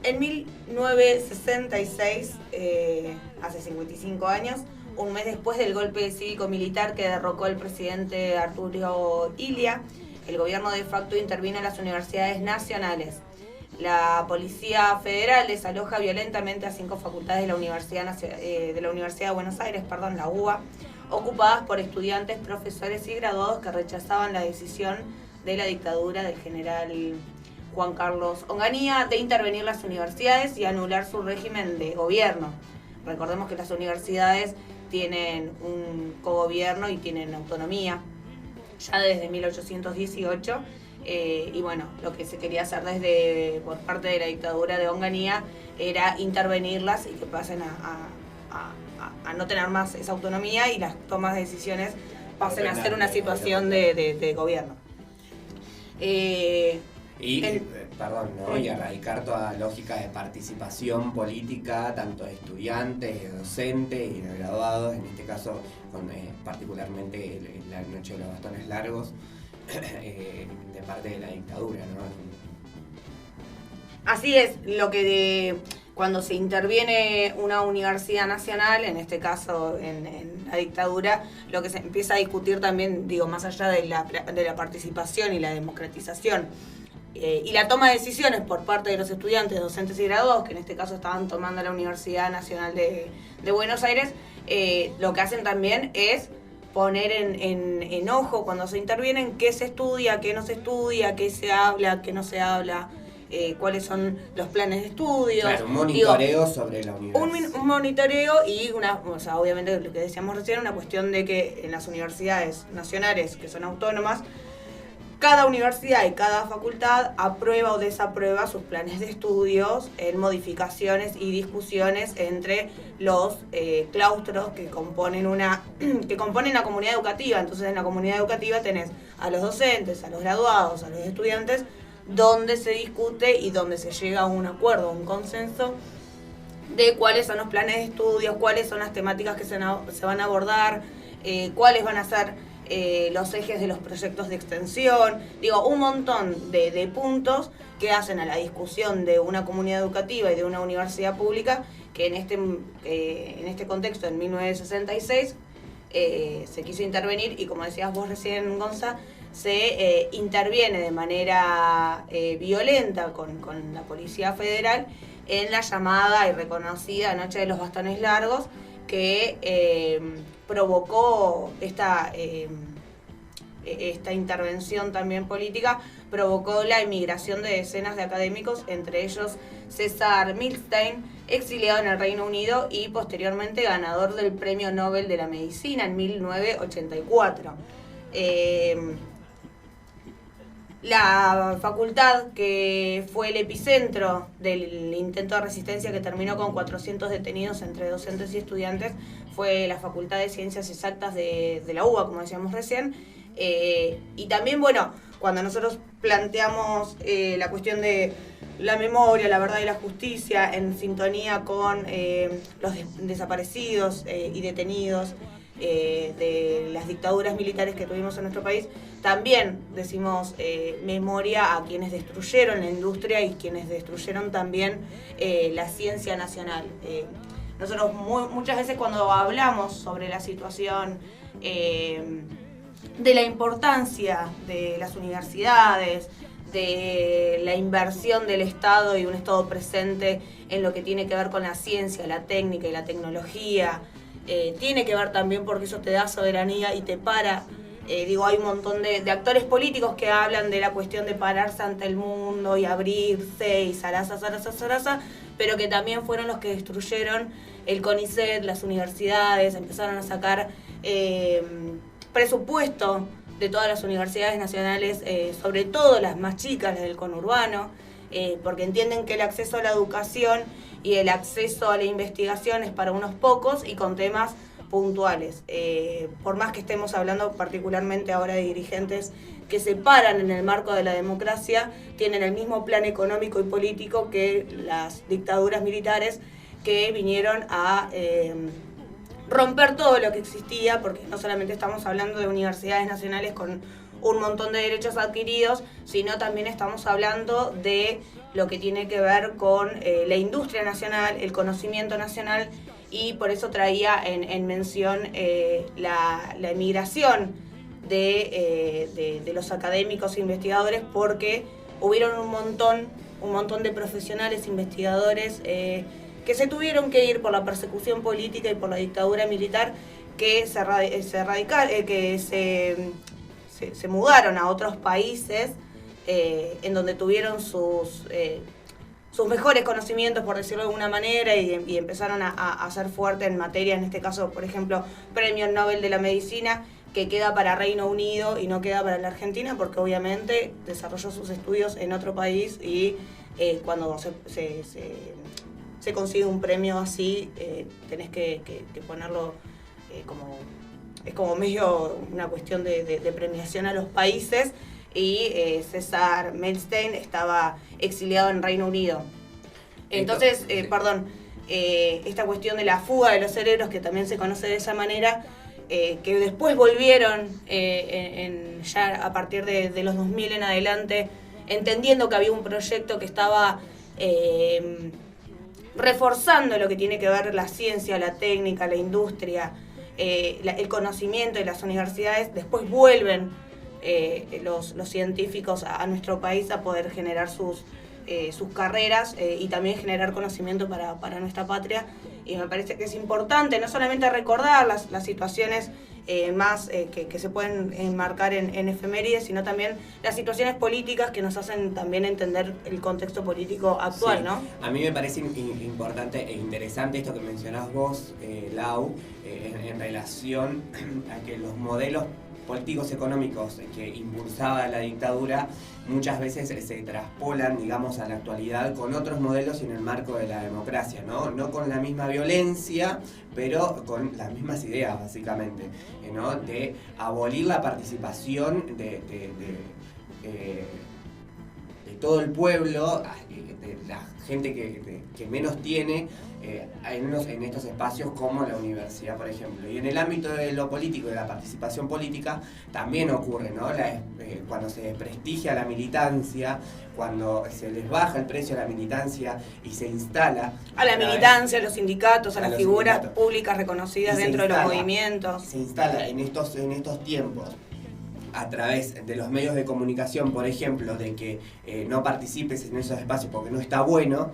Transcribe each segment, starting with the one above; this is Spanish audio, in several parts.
En 1966, hace 55 años, un mes después del golpe cívico-militar que derrocó el presidente Arturo Illia, el gobierno de facto intervino en las universidades nacionales. La Policía Federal desaloja violentamente a 5 facultades de la Universidad de Buenos Aires, la UBA, ocupadas por estudiantes, profesores y graduados que rechazaban la decisión de la dictadura del general Juan Carlos Onganía de intervenir las universidades y anular su régimen de gobierno. Recordemos que las universidades tienen un cogobierno y tienen autonomía ya desde 1818. Y bueno, lo que se quería hacer por parte de la dictadura de Onganía era intervenirlas y que pasen a no tener más esa autonomía y las tomas de decisiones pasen a ser una situación de gobierno. Perdón, ¿no? Y erradicar toda lógica de participación política, tanto de estudiantes, de docentes y de graduados, en este caso particularmente la noche de los bastones largos, de parte de la dictadura, ¿no? Así es, cuando se interviene una universidad nacional, en este caso en la dictadura, lo que se empieza a discutir también, más allá de la participación y la democratización y la toma de decisiones por parte de los estudiantes, docentes y graduados, que en este caso estaban tomando la Universidad Nacional de Buenos Aires, lo que hacen también es poner en ojo cuando se intervienen qué se estudia, qué no se estudia, qué se habla, qué no se habla, cuáles son los planes de estudio. Claro, un monitoreo sobre la universidad. Un monitoreo y obviamente lo que decíamos recién, una cuestión de que en las universidades nacionales, que son autónomas, cada universidad y cada facultad aprueba o desaprueba sus planes de estudios en modificaciones y discusiones entre los claustros que componen la comunidad educativa. Entonces, en la comunidad educativa tenés a los docentes, a los graduados, a los estudiantes, donde se discute y donde se llega a un acuerdo, un consenso de cuáles son los planes de estudios, cuáles son las temáticas que se van a abordar, cuáles van a ser los ejes de los proyectos de extensión, un montón de puntos que hacen a la discusión de una comunidad educativa y de una universidad pública que en este contexto, en 1966, se quiso intervenir y, como decías vos recién, Gonza, se interviene de manera violenta con la Policía Federal en la llamada y reconocida Noche de los Bastones Largos, que provocó esta intervención también política, provocó la emigración de decenas de académicos, entre ellos César Milstein, exiliado en el Reino Unido y posteriormente ganador del Premio Nobel de la Medicina en 1984. La facultad que fue el epicentro del intento de resistencia que terminó con 400 detenidos entre docentes y estudiantes fue la Facultad de Ciencias Exactas de la UBA, como decíamos recién. Y también, cuando nosotros planteamos la cuestión de la memoria, la verdad y la justicia en sintonía con los desaparecidos y detenidos de las dictaduras militares que tuvimos en nuestro país, también decimos memoria a quienes destruyeron la industria y quienes destruyeron también la ciencia nacional. Nosotros muchas veces cuando hablamos sobre la situación de la importancia de las universidades, de la inversión del Estado y un Estado presente en lo que tiene que ver con la ciencia, la técnica y la tecnología, tiene que ver también porque eso te da soberanía y te para. Hay un montón de actores políticos que hablan de la cuestión de pararse ante el mundo y abrirse y zaraza, pero que también fueron los que destruyeron el CONICET, las universidades, empezaron a sacar presupuesto de todas las universidades nacionales, sobre todo las más chicas, las del conurbano, porque entienden que el acceso a la educación y el acceso a la investigación es para unos pocos y con temas puntuales. Por más que estemos hablando particularmente ahora de dirigentes que se paran en el marco de la democracia, tienen el mismo plan económico y político que las dictaduras militares que vinieron a romper todo lo que existía, porque no solamente estamos hablando de universidades nacionales con un montón de derechos adquiridos, sino también estamos hablando de lo que tiene que ver con la industria nacional, el conocimiento nacional, y por eso traía en mención la emigración de los académicos e investigadores, porque hubieron un montón de profesionales, investigadores, que se tuvieron que ir por la persecución política y por la dictadura militar, que se mudaron a otros países en donde tuvieron sus mejores conocimientos, por decirlo de alguna manera, y empezaron a ser fuertes en materia, en este caso, por ejemplo, Premio Nobel de la Medicina, que queda para Reino Unido y no queda para la Argentina, porque obviamente desarrolló sus estudios en otro país, y cuando se consigue un premio así, tenés que ponerlo es como medio una cuestión de premiación a los países, y César Milstein estaba exiliado en Reino Unido. Entonces, esta cuestión de la fuga de los cerebros, que también se conoce de esa manera, que después volvieron ya a partir de los 2000 en adelante, entendiendo que había un proyecto que estaba reforzando lo que tiene que ver la ciencia, la técnica, la industria, el conocimiento de las universidades. Después vuelven los científicos a nuestro país a poder generar sus carreras y también generar conocimiento para nuestra patria. Y me parece que es importante no solamente recordar las situaciones más que se pueden enmarcar en efemérides, sino también las situaciones políticas que nos hacen también entender el contexto político actual, sí, ¿no? A mí me parece importante e interesante esto que mencionás vos, Lau, en relación a que los modelos políticos económicos que impulsaba la dictadura muchas veces se traspolan, digamos, a la actualidad con otros modelos y en el marco de la democracia, ¿no? No con la misma violencia, pero con las mismas ideas, básicamente, ¿no? De abolir la participación de todo el pueblo, de la gente que menos tiene, en estos espacios como la universidad, por ejemplo. Y en el ámbito de lo político, de la participación política, también ocurre, ¿no? Cuando se desprestigia la militancia, cuando se les baja el precio a la militancia y se instala... A la militancia, a los sindicatos, a las figuras públicas reconocidas dentro de los movimientos. Se instala en estos tiempos, a través de los medios de comunicación, por ejemplo, de que no participes en esos espacios porque no está bueno,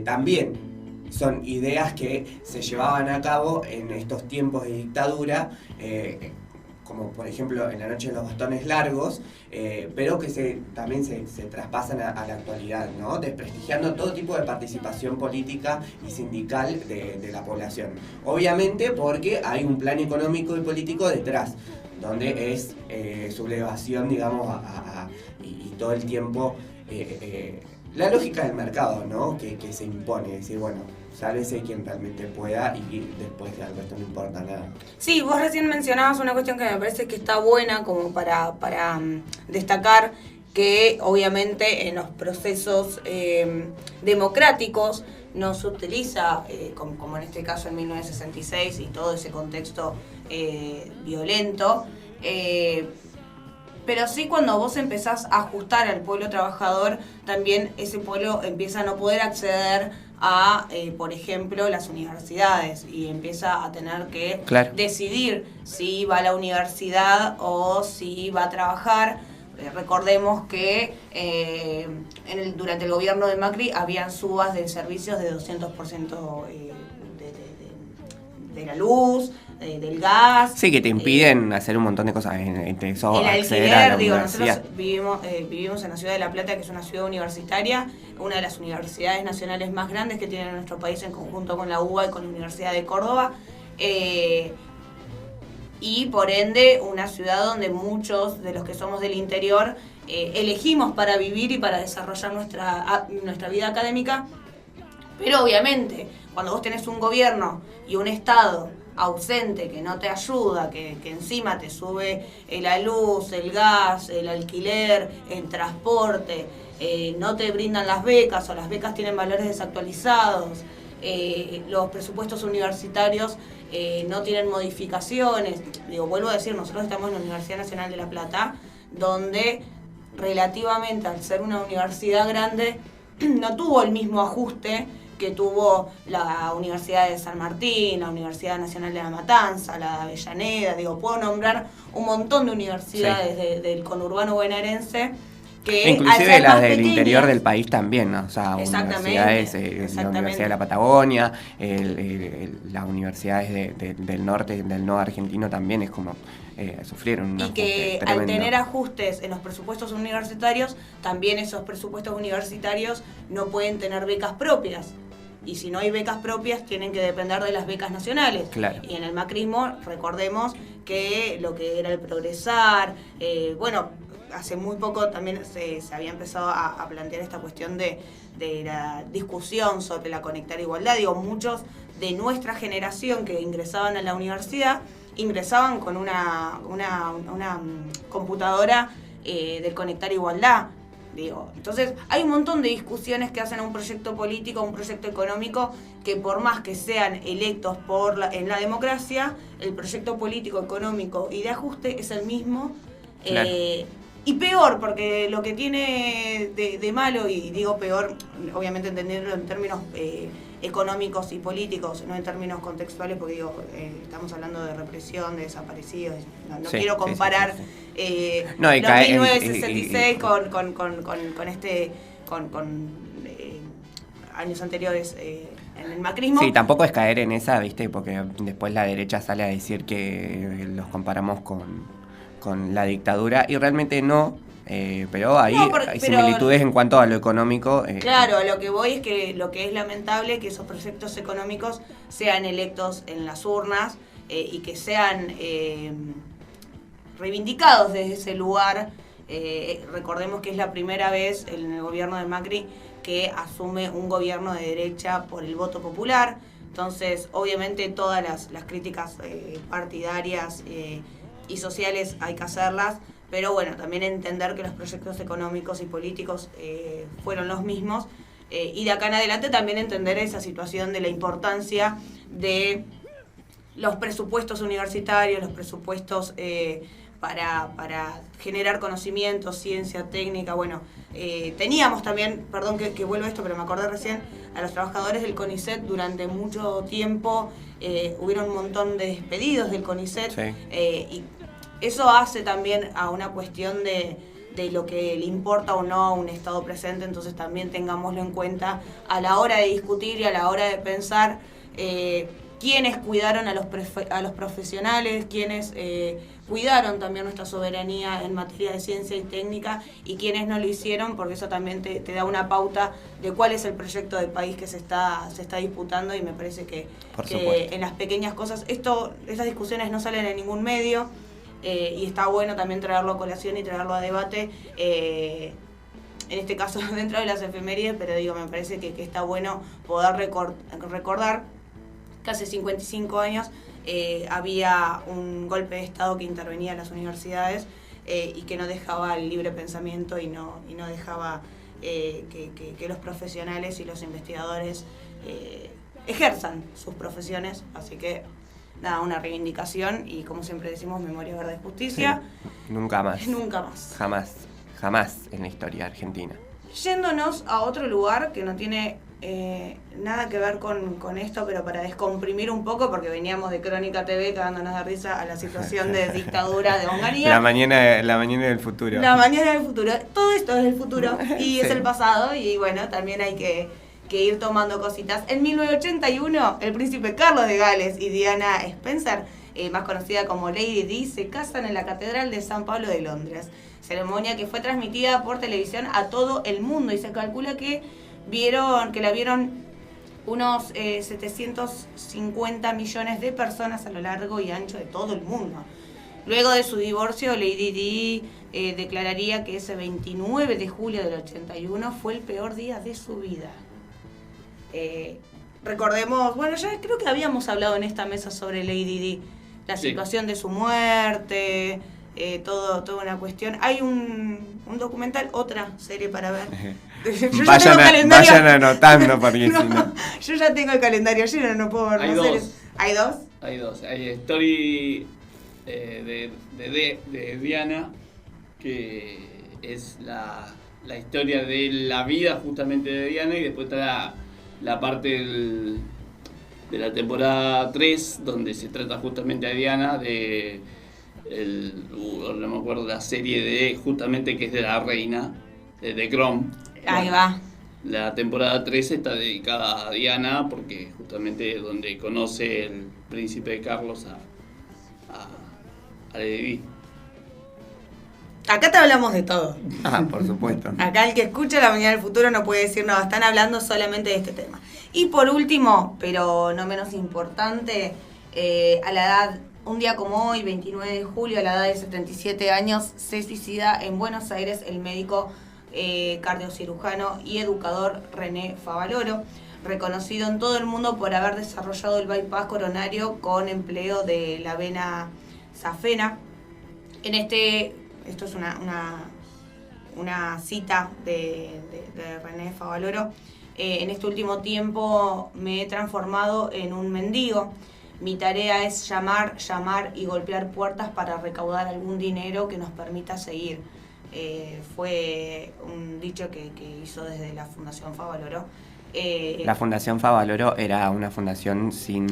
también son ideas que se llevaban a cabo en estos tiempos de dictadura, como por ejemplo en la noche de los bastones largos, pero que también se traspasan a la actualidad, ¿no? Desprestigiando todo tipo de participación política y sindical de la población. Obviamente porque hay un plan económico y político detrás, donde es sublevación, digamos, y todo el tiempo la lógica del mercado, ¿no? Que se impone, decir, bueno, sálvese quien realmente pueda y después al resto no importa nada. Sí, vos recién mencionabas una cuestión que me parece que está buena como para destacar, que obviamente en los procesos democráticos no se utiliza, como en este caso en 1966 y todo ese contexto violento, pero sí cuando vos empezás a ajustar al pueblo trabajador, también ese pueblo empieza a no poder acceder a, por ejemplo, las universidades, y empieza a tener que decidir si va a la universidad o si va a trabajar. Recordemos que durante el gobierno de Macri habían subas de servicios de 200% de la luz, del gas. Sí, que te impiden hacer un montón de cosas, entre eso, el acceder alquiler, a la universidad. Nosotros vivimos en la ciudad de La Plata, que es una ciudad universitaria, una de las universidades nacionales más grandes que tiene nuestro país, en conjunto con la UBA y con la Universidad de Córdoba, y por ende una ciudad donde muchos de los que somos del interior elegimos para vivir y para desarrollar nuestra vida académica. Pero obviamente cuando vos tenés un gobierno y un Estado ausente que no te ayuda, que encima te sube la luz, el gas, el alquiler, el transporte, no te brindan las becas, o las becas tienen valores desactualizados, los presupuestos universitarios no tienen modificaciones. Vuelvo a decir, nosotros estamos en la Universidad Nacional de La Plata, donde relativamente al ser una universidad grande no tuvo el mismo ajuste que tuvo la Universidad de San Martín, la Universidad Nacional de La Matanza, la de Avellaneda, puedo nombrar un montón de universidades del conurbano bonaerense que inclusive las del interior del país también, ¿no? O sea, universidades, la Universidad de la Patagonia, las universidades del norte, del no argentino también es como sufrieron un ajuste que tremendo. Al tener ajustes en los presupuestos universitarios, también esos presupuestos universitarios no pueden tener becas propias. Y si no hay becas propias, tienen que depender de las becas nacionales. Claro. Y en el macrismo, recordemos que lo que era el progresar, hace muy poco también se había empezado a plantear esta cuestión de la discusión sobre la Conectar Igualdad. Muchos de nuestra generación que ingresaban a la universidad, ingresaban con una computadora del Conectar Igualdad. Entonces hay un montón de discusiones que hacen a un proyecto político, a un proyecto económico, que por más que sean electos en la democracia, el proyecto político, económico y de ajuste es el mismo. Claro. Y peor, porque lo que tiene de malo, y digo peor, obviamente entendiendo en términos económicos y políticos, no en términos contextuales, porque estamos hablando de represión, de desaparecidos, no quiero comparar no, los 1966 con años anteriores en el macrismo. Sí, tampoco es caer en esa, ¿viste? Porque después la derecha sale a decir que los comparamos con la dictadura, y realmente no, pero hay similitudes en cuanto a lo económico. Claro, a lo que voy es que lo que es lamentable es que esos proyectos económicos sean electos en las urnas y que sean reivindicados desde ese lugar. Recordemos que es la primera vez en el gobierno de Macri que asume un gobierno de derecha por el voto popular. Entonces, obviamente todas las críticas partidarias y sociales hay que hacerlas, pero bueno, también entender que los proyectos económicos y políticos fueron los mismos, y de acá en adelante también entender esa situación de la importancia de los presupuestos universitarios, los presupuestos para generar conocimiento, ciencia, técnica. Teníamos también, perdón que vuelvo a esto, pero me acordé recién, a los trabajadores del CONICET durante mucho tiempo, hubieron un montón de despedidos del CONICET, sí. Y eso hace también a una cuestión de lo que le importa o no a un Estado presente. Entonces también tengámoslo en cuenta a la hora de discutir y a la hora de pensar quiénes cuidaron a los profesionales, quiénes cuidaron también nuestra soberanía en materia de ciencia y técnica, y quiénes no lo hicieron, porque eso también te da una pauta de cuál es el proyecto de país que se está disputando. Y me parece que en las pequeñas cosas, esas discusiones no salen en ningún medio, y está bueno también traerlo a colación y traerlo a debate, en este caso dentro de las efemérides, pero me parece que está bueno poder recordar que hace 55 años había un golpe de Estado que intervenía en las universidades, y que no dejaba el libre pensamiento y no dejaba que los profesionales y los investigadores ejerzan sus profesiones. Así que nada, una reivindicación, y como siempre decimos, memoria, verdad y justicia. Sí, nunca más. Nunca más. Jamás en la historia argentina. Yéndonos a otro lugar que no tiene nada que ver con esto, pero para descomprimir un poco, porque veníamos de Crónica TV cagándonos de risa a la situación de dictadura de Onganía. La mañana del futuro. La mañana del futuro. Todo esto es el futuro y Sí. es el pasado, y bueno, también hay que ir tomando cositas. En 1981, el príncipe Carlos de Gales y Diana Spencer, más conocida como Lady Di, se casan en la Catedral de San Pablo de Londres. Ceremonia que fue transmitida por televisión a todo el mundo, y se calcula que la vieron unos 750 millones de personas a lo largo y ancho de todo el mundo. Luego de su divorcio, Lady Di declararía que ese 29 de julio del 81 fue el peor día de su vida. Recordemos, ya creo que habíamos hablado en esta mesa sobre Lady Di, la situación de su muerte, toda una cuestión. Hay un documental, otra serie para ver. Vayan anotando, porque si no. Yo ya tengo el calendario lleno, no puedo ver más series. ¿Hay dos? Hay dos. Hay Story de Diana, que es la la historia de la vida justamente de Diana, y después está la parte de la temporada 3, donde se trata justamente a Diana de no me acuerdo la serie de justamente que es de la reina de The Crown. Ahí va. La temporada 3 está dedicada a Diana porque justamente es donde conoce el príncipe Carlos a Lady Di. Acá te hablamos de todo. Por supuesto. Acá el que escucha La Mañana del Futuro no puede decir nada, están hablando solamente de este tema. Y por último, pero no menos importante, a la edad, un día como hoy, 29 de julio, a la edad de 77 años, se suicida en Buenos Aires el médico cardiocirujano y educador René Favaloro, reconocido en todo el mundo por haber desarrollado el bypass coronario con empleo de la vena safena. Esto es una cita de René Favaloro. En este último tiempo me he transformado en un mendigo. Mi tarea es llamar y golpear puertas para recaudar algún dinero que nos permita seguir. Fue un dicho que hizo desde la Fundación Favaloro. La Fundación Favaloro era una fundación sin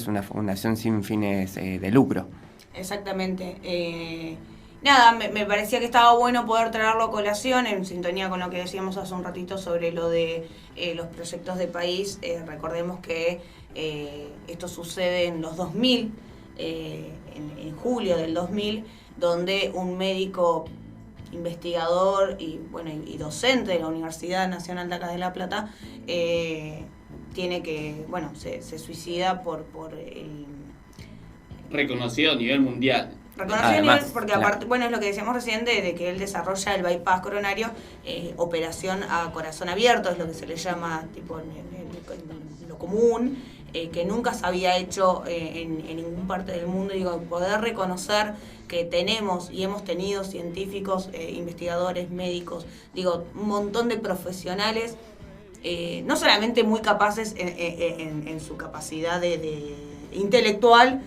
una fundación sin fines de lucro. Exactamente. Nada, me parecía que estaba bueno poder traerlo a colación en sintonía con lo que decíamos hace un ratito sobre lo de los proyectos de país. Recordemos que esto sucede en los 2000, en julio del 2000, donde un médico investigador y docente de la Universidad Nacional de acá de La Plata se suicida por el... Reconocido a nivel mundial. Reconocido a nivel, porque aparte, es lo que decíamos recién de que él desarrolla el bypass coronario, operación a corazón abierto, es lo que se le llama tipo en lo común, que nunca se había hecho en ninguna parte del mundo. Digo, poder reconocer que tenemos y hemos tenido científicos, investigadores, médicos, un montón de profesionales, no solamente muy capaces en su capacidad de intelectual,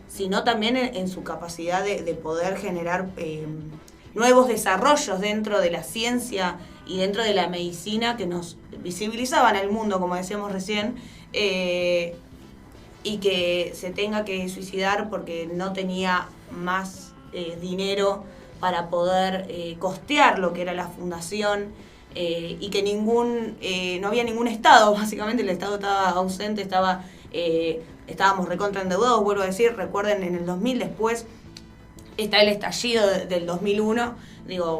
sino también en su capacidad de poder generar nuevos desarrollos dentro de la ciencia y dentro de la medicina que nos visibilizaban al mundo, como decíamos recién, y que se tenga que suicidar porque no tenía más dinero para poder costear lo que era la fundación, y que no había ningún Estado, básicamente el Estado estaba ausente, estábamos recontra endeudados, vuelvo a decir. Recuerden, en el 2000 después está el estallido del 2001,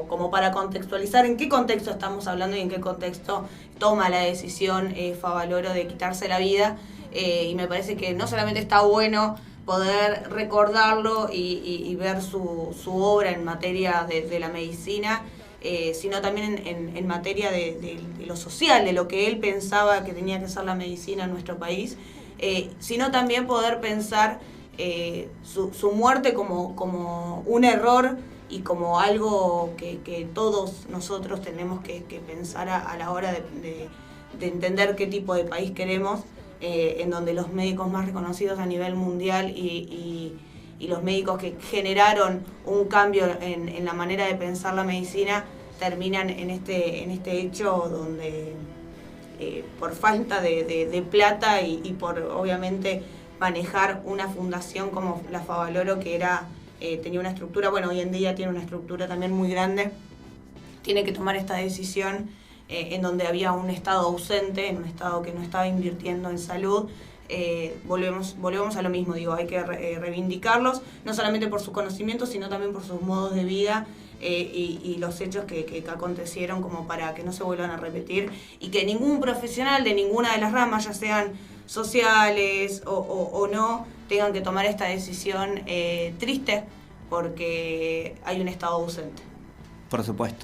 como para contextualizar en qué contexto estamos hablando y en qué contexto toma la decisión Favaloro de quitarse la vida, y me parece que no solamente está bueno poder recordarlo y ver su obra en materia de la medicina, sino también en materia de lo social, de lo que él pensaba que tenía que ser la medicina en nuestro país, sino también poder pensar su muerte como un error y como algo que todos nosotros tenemos que pensar a la hora de entender qué tipo de país queremos, en donde los médicos más reconocidos a nivel mundial y los médicos que generaron un cambio en la manera de pensar la medicina terminan en este hecho donde por falta de plata y por obviamente manejar una fundación como la Favaloro, que tenía una estructura, hoy en día tiene una estructura también muy grande, tiene que tomar esta decisión en donde había un Estado ausente, en un Estado que no estaba invirtiendo en salud. Volvemos a lo mismo, hay que reivindicarlos, no solamente por sus conocimientos, sino también por sus modos de vida, y los hechos que acontecieron, como para que no se vuelvan a repetir y que ningún profesional de ninguna de las ramas, ya sean sociales o no, tengan que tomar esta decisión triste porque hay un Estado ausente. Por supuesto.